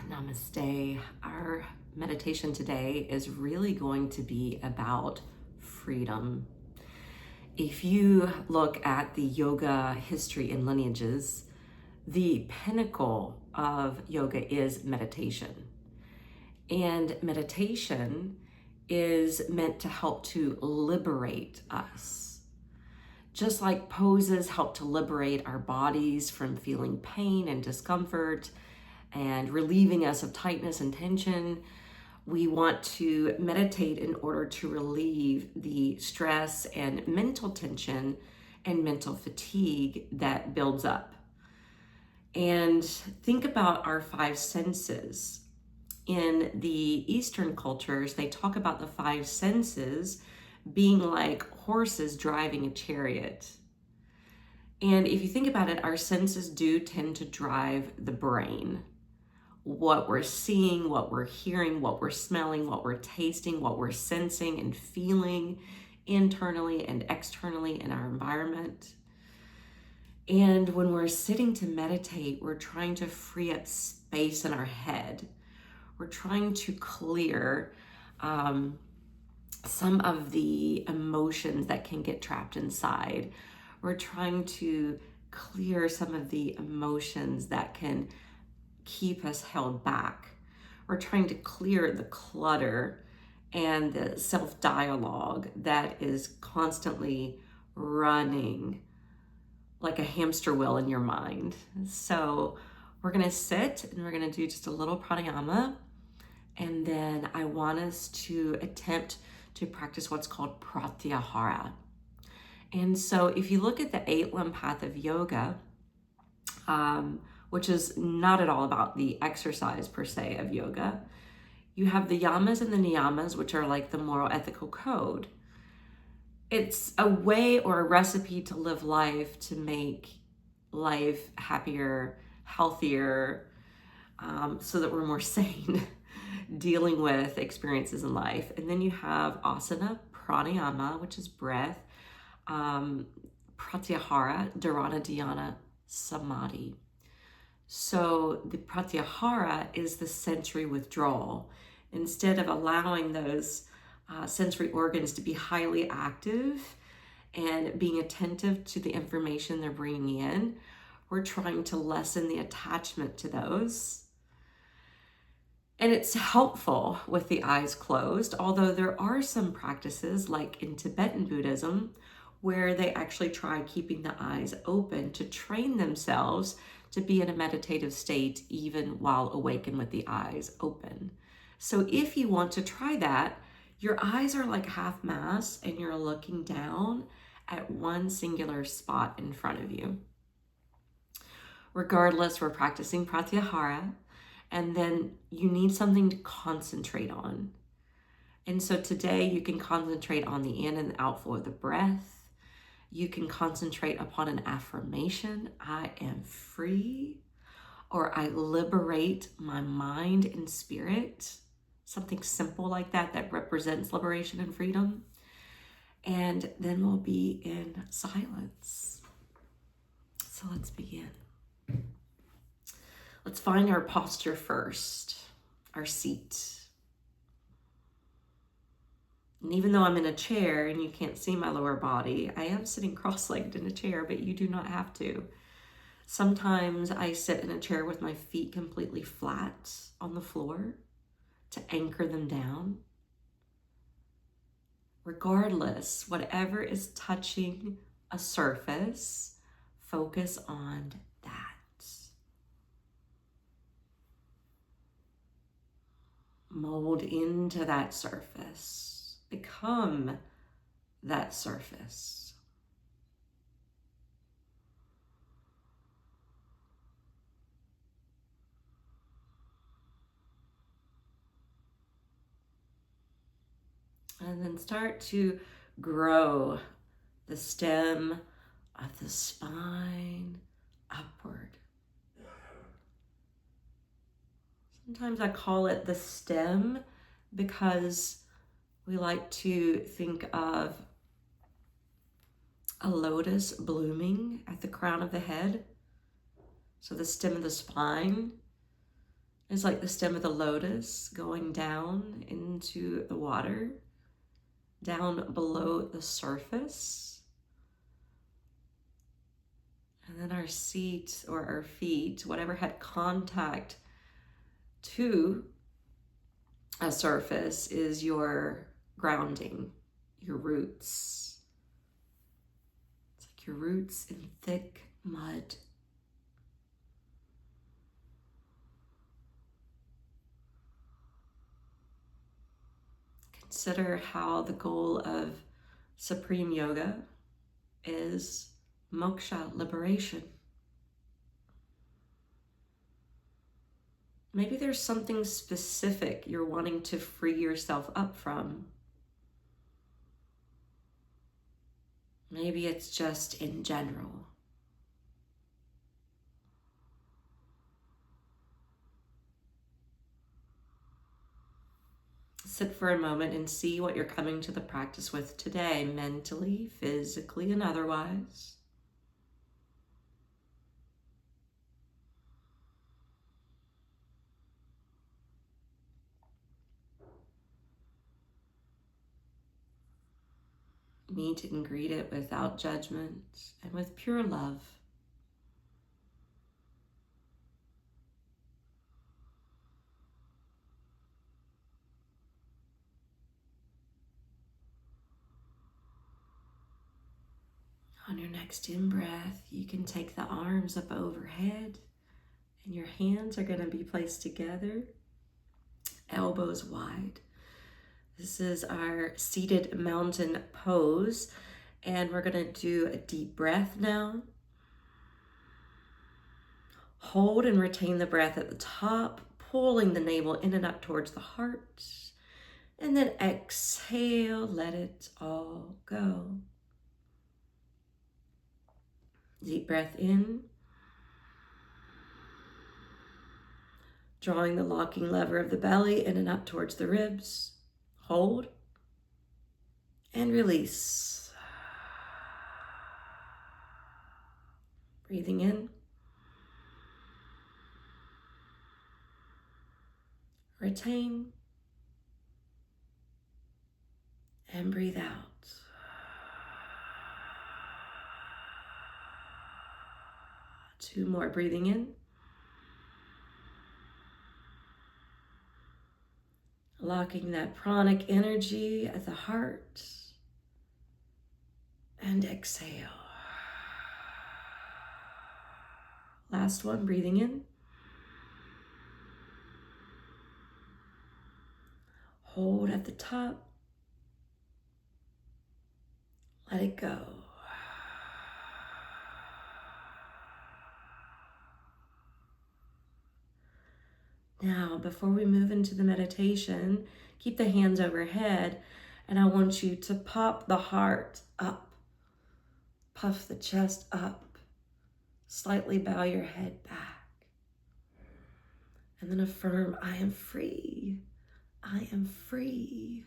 Namaste. Our meditation today is really going to be about freedom. If you look at the yoga history and lineages, the pinnacle of yoga is meditation. And meditation is meant to help to liberate us. Just like poses help to liberate our bodies from feeling pain and discomfort and relieving us of tightness and tension, we want to meditate in order to relieve the stress and mental tension and mental fatigue that builds up. And think about our five senses. In the Eastern cultures, they talk about the five senses being like horses driving a chariot. And if you think about it, our senses do tend to drive the brain. What we're seeing, what we're hearing, what we're smelling, what we're tasting, what we're sensing and feeling internally and externally in our environment. And when we're sitting to meditate, we're trying to free up space in our head. We're trying to clear some of the emotions that can get trapped inside. We're trying to clear some of the emotions that can keep us held back. We're trying to clear the clutter and the self-dialogue that is constantly running like a hamster wheel in your mind. So we're gonna sit and we're gonna do just a little pranayama. And then I want us to attempt to practice what's called pratyahara. And so if you look at the 8-limb path of yoga, which is not at all about the exercise per se of yoga, you have the yamas and the niyamas, which are like the moral ethical code. It's a way or a recipe to live life, to make life happier, healthier, so that we're more sane dealing with experiences in life. And then you have asana, pranayama, which is breath, pratyahara, dharana, dhyana, samadhi. So the pratyahara is the sensory withdrawal. Instead of allowing those sensory organs to be highly active and being attentive to the information they're bringing in, we're trying to lessen the attachment to those. And it's helpful with the eyes closed, although there are some practices like in Tibetan Buddhism where they actually try keeping the eyes open to train themselves to be in a meditative state even while awakened with the eyes open. So if you want to try that, your eyes are like half mast and you're looking down at one singular spot in front of you. Regardless, we're practicing pratyahara, and then you need something to concentrate on. And so today you can concentrate on the in and outflow of the breath. You can concentrate upon an affirmation, I am free, or I liberate my mind and spirit. Something simple like that that represents liberation and freedom. And then we'll be in silence. So let's begin. Let's find our posture first, our seat. And even though I'm in a chair and you can't see my lower body, I am sitting cross-legged in a chair, but you do not have to. Sometimes I sit in a chair with my feet completely flat on the floor to anchor them down. Regardless, whatever is touching a surface, focus on that. Mold into that surface. Become that surface. And then start to grow the stem of the spine upward. Sometimes I call it the stem because we like to think of a lotus blooming at the crown of the head. So the stem of the spine is like the stem of the lotus going down into the water, down below the surface. And then our seat or our feet, whatever had contact to a surface, is your grounding, your roots. It's like your roots in thick mud. Consider how the goal of Supreme Yoga is moksha, liberation. Maybe there's something specific you're wanting to free yourself up from. Maybe it's just in general. Sit for a moment and see what you're coming to the practice with today, mentally, physically, and otherwise. Meet and greet it without judgment and with pure love. On your next in-breath, you can take the arms up overhead and your hands are going to be placed together, elbows wide. This is our seated mountain pose, and we're going to do a deep breath now. Hold and retain the breath at the top, pulling the navel in and up towards the heart. And then exhale, let it all go. Deep breath in. Drawing the locking lever of the belly in and up towards the ribs. Hold. And release. Breathing in. Retain. And breathe out. Two more, breathing in. Locking that pranic energy at the heart. And exhale. Last one, breathing in. Hold at the top. Let it go. Now, before we move into the meditation, keep the hands overhead, and I want you to pop the heart up. Puff the chest up. Slightly bow your head back. And then affirm, I am free. I am free.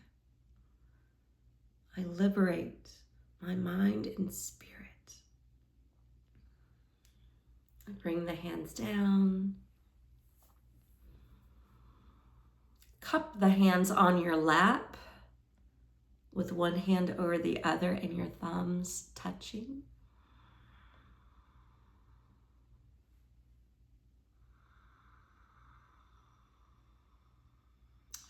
I liberate my mind and spirit. I bring the hands down. Cup the hands on your lap with one hand over the other and your thumbs touching.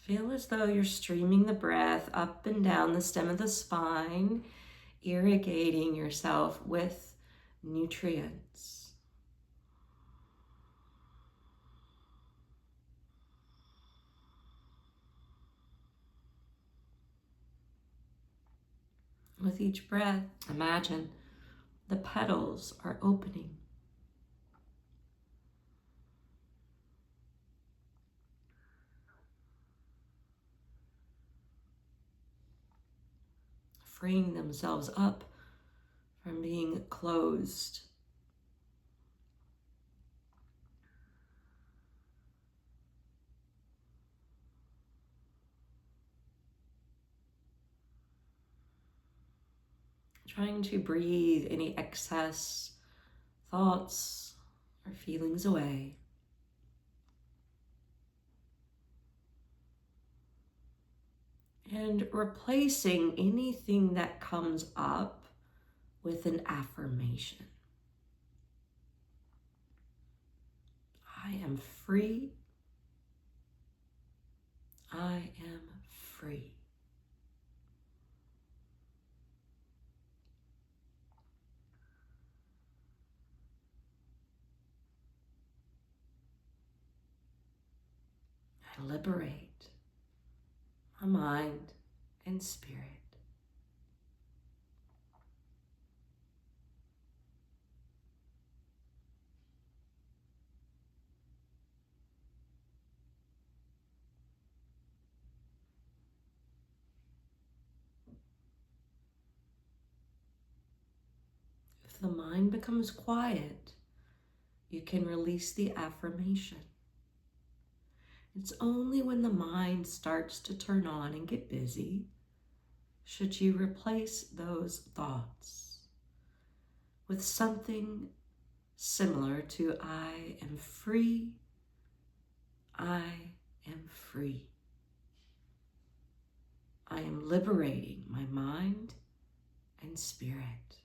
Feel as though you're streaming the breath up and down the stem of the spine, irrigating yourself with nutrients. With each breath, imagine the petals are opening. Freeing themselves up from being closed. Trying to breathe any excess thoughts or feelings away. and replacing anything that comes up with an affirmation. I am free. I am free. I liberate my mind and spirit. If the mind becomes quiet, you can release the affirmation. It's only when the mind starts to turn on and get busy should you replace those thoughts with something similar to I am free, I am free. I am liberating my mind and spirit.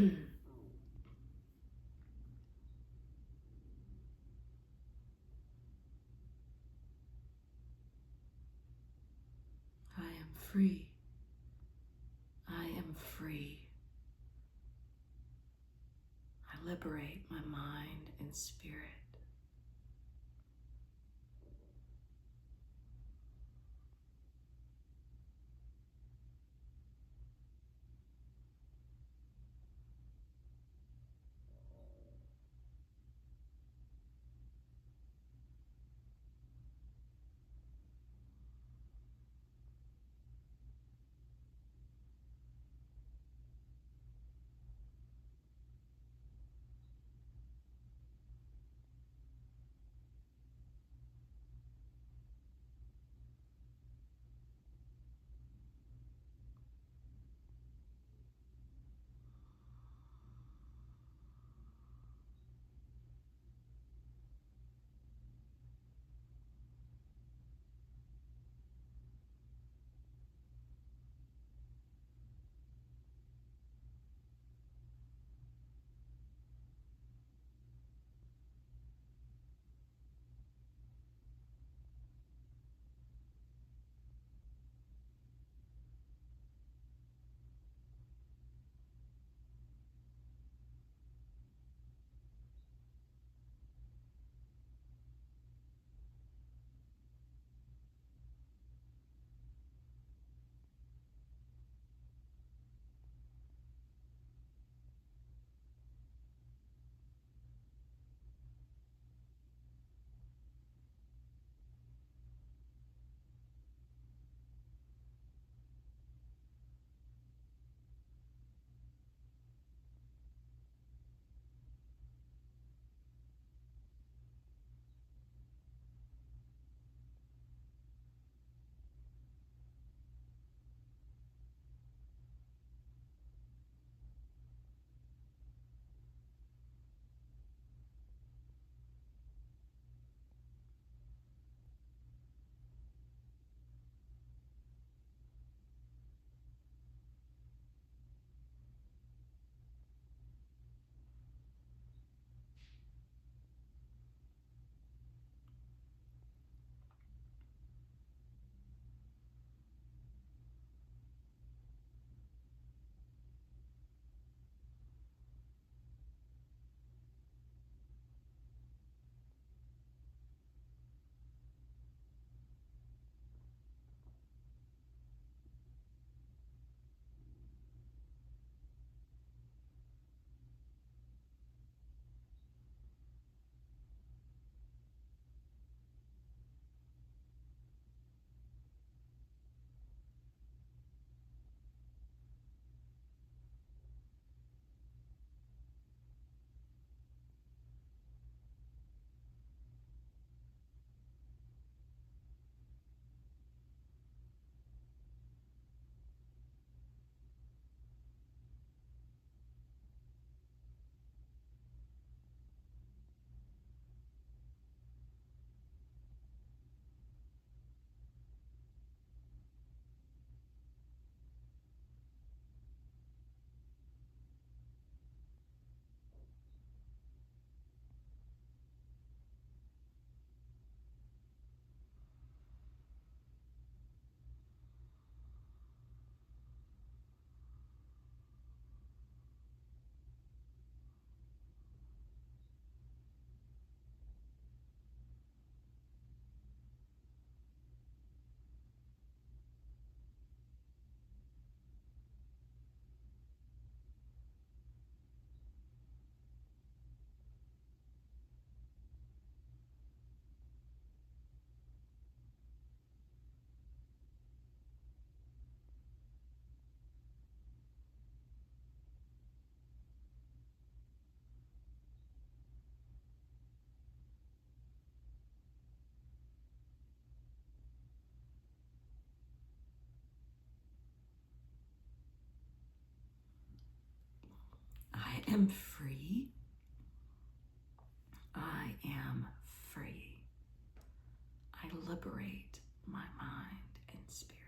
I am free. I am free. I liberate my mind and spirit. I am free. I am free. I liberate my mind and spirit.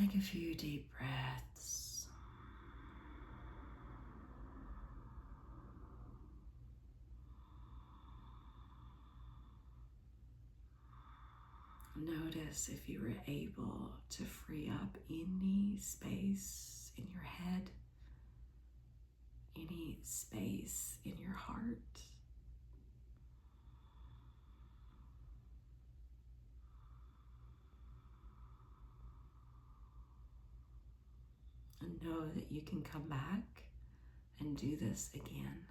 Take a few deep breaths. Notice if you were able to free up any space in your head, any space in your heart. And know that you can come back and do this again.